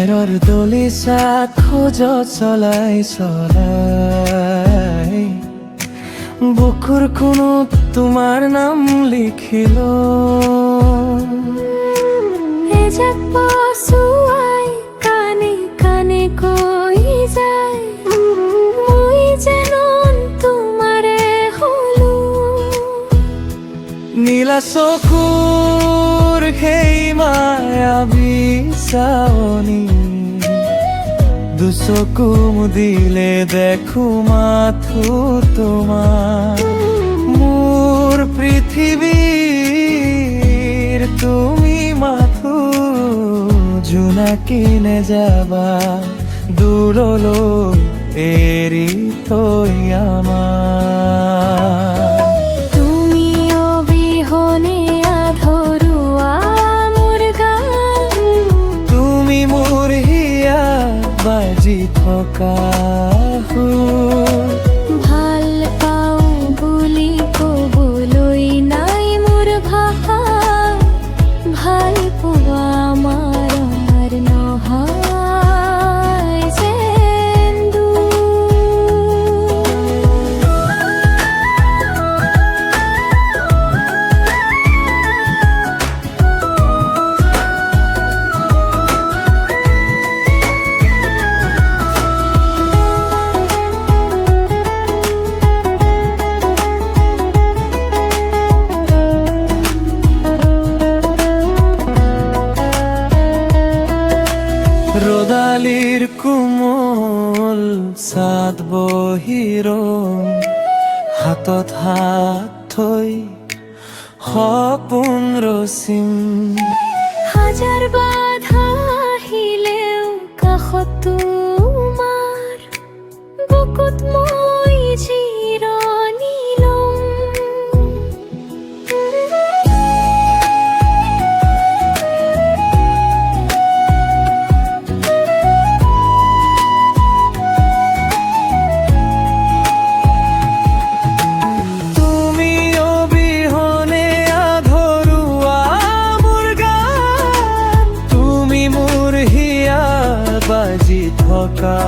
বেৰৰ দলিচা খোজ চলাই চলাই বুকুৰ কোণত তোমাৰ নাম লিখিল পছুৱাই কানে কানে কৈ যায় মই যেন তোমাৰে হলো নীলা চকুৰ সেই মায়াবী চাৱনি দুচকু মুদিলে দেখো মাথো তোমাৰ মোৰ পৃথিৱীৰ তুমি মাথো জোনাকিনে যাবা দূৰলৈ এৰি থৈ আমাৰ তুমি অবিহনে আধৰুৱা মোৰ গান তুমি মোৰ হিয়া বাজি থকা সুৰ ভাল পাওঁ বুলি ক'বলৈ নাই মোৰ ভাষা ভাল পোৱা আমাৰ নহয় যেন ৰদালিৰ কোমল চাঁদ বহিৰ হাতত হাত থৈ সপোন ৰচিম হাজাৰ বাধা আহিলেও কাষত তোমাৰ বুকুত মই জিৰণি লম তুমি অবিহনে আধৰুৱা মোৰ গান তুমি মোৰ হিয়া বাজি থকা